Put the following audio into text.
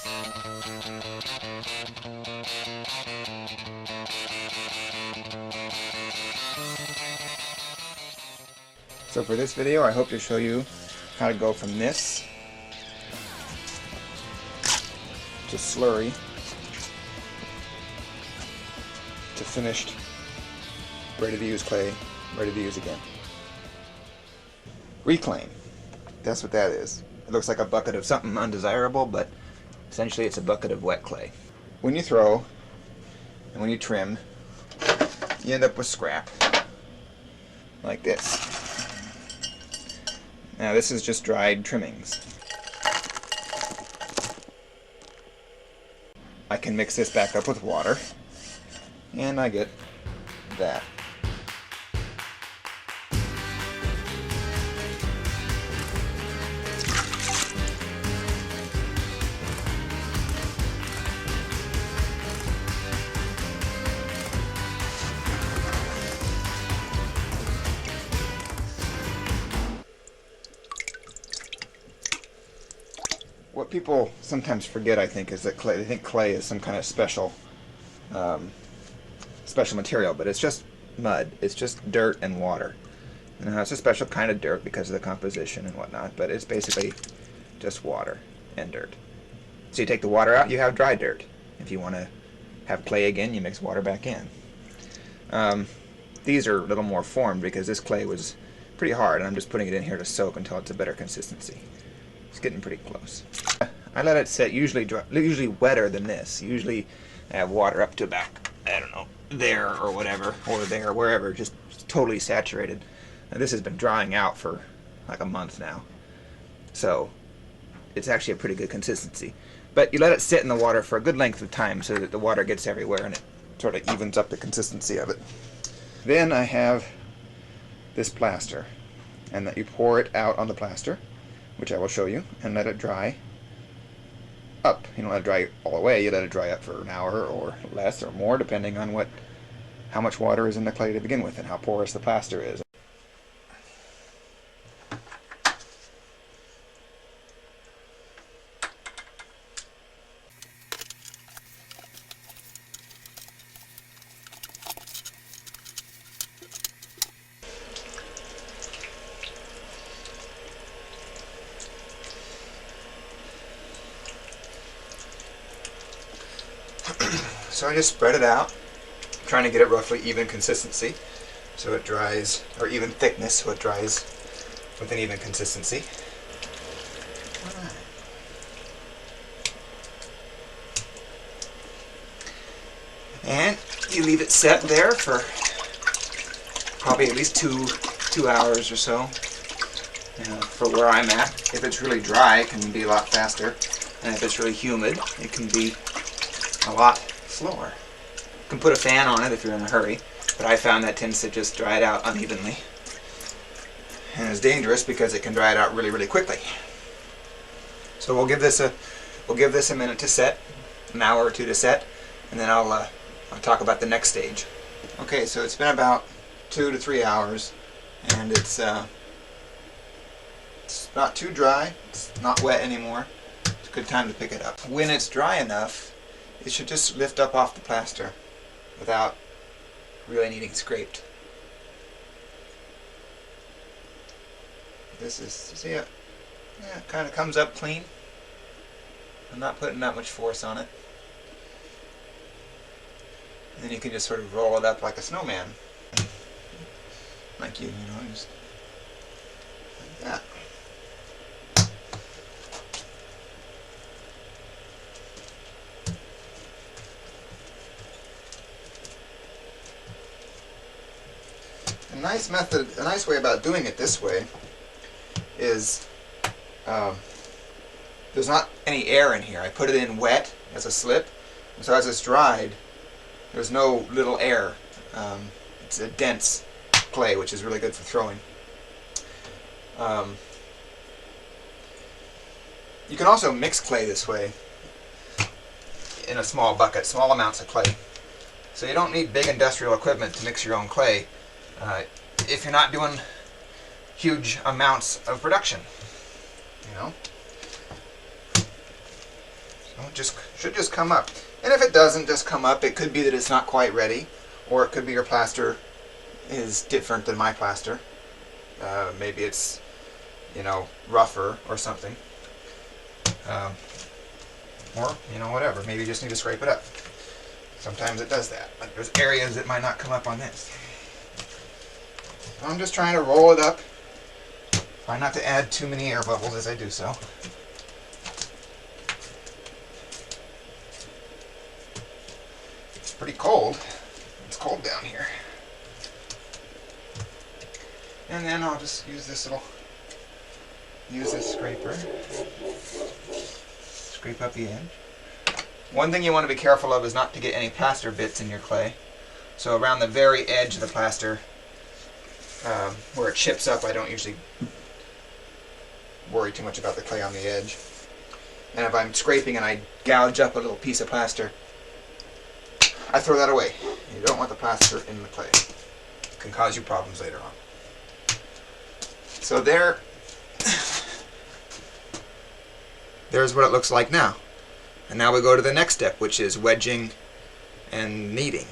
So for this video, I hope to show you how to go from this to slurry to finished, ready to use clay, ready to use again. Reclaim. That's what that is. It looks like a bucket of something undesirable, but essentially it's a bucket of wet clay. When you throw and when you trim, you end up with scrap like this. Now this is just dried trimmings. I can mix this back up with water, and I get that. What people sometimes forget, I think, is that clay. They think clay is some kind of special material, but it's just mud. It's just dirt and water. It's a special kind of dirt because of the composition and whatnot, but it's basically just water and dirt. So you take the water out, you have dry dirt. If you want to have clay again, you mix water back in. These are a little more formed because this clay was pretty hard, and I'm just putting it in here to soak until it's a better consistency. It's getting pretty close. I let it sit usually wetter than this. Usually I have water up to about, I don't know, there or whatever, or there, wherever, just totally saturated. Now this has been drying out for like a month now. So it's actually a pretty good consistency. But you let it sit in the water for a good length of time so that the water gets everywhere and it sort of evens up the consistency of it. Then I have this plaster, and that you pour it out on the plaster, which I will show you, and let it dry up. You don't let it dry all the way, you let it dry up for an hour or less or more, depending on how much water is in the clay to begin with and how porous the plaster is. So I just spread it out, trying to get it roughly even consistency, so it dries, or even thickness, so it dries with an even consistency. And you leave it set there for probably at least two hours or so. For where I'm at, if it's really dry, it can be a lot faster, and if it's really humid, it can be a lot slower. You can put a fan on it if you're in a hurry, but I found that tends to just dry it out unevenly. And it's dangerous because it can dry it out really, really quickly. So we'll give this a minute to set, an hour or two to set, and then I'll talk about the next stage. Okay, so it's been about 2 to 3 hours, and it's not too dry, it's not wet anymore. It's a good time to pick it up. When it's dry enough, it should just lift up off the plaster without really needing scraped. This is, see it? Yeah, it kind of comes up clean. I'm not putting that much force on it. And then you can just sort of roll it up like a snowman. Like you know, just like that. A nice way about doing it this way is there's not any air in here. I put it in wet as a slip, and so as it's dried, there's no little air. It's a dense clay, which is really good for throwing. You can also mix clay this way in a small bucket, small amounts of clay. So you don't need big industrial equipment to mix your own clay if you're not doing huge amounts of production, you know. Well, it should just come up. And if it doesn't just come up, it could be that it's not quite ready, or it could be your plaster is different than my plaster. Maybe it's, you know, rougher or something. Or, you know, whatever. Maybe you just need to scrape it up. Sometimes it does that. Like there's areas that might not come up on this. So I'm just trying to roll it up. Try not to add too many air bubbles as I do so. It's pretty cold. It's cold down here. And then I'll just use this scraper. Scrape up the edge. One thing you want to be careful of is not to get any plaster bits in your clay. So around the very edge of the plaster, where it chips up, I don't usually worry too much about the clay on the edge. And if I'm scraping and I gouge up a little piece of plaster, I throw that away. You don't want the plaster in the clay. It can cause you problems later on. So there's what it looks like now. And now we go to the next step, which is wedging and kneading.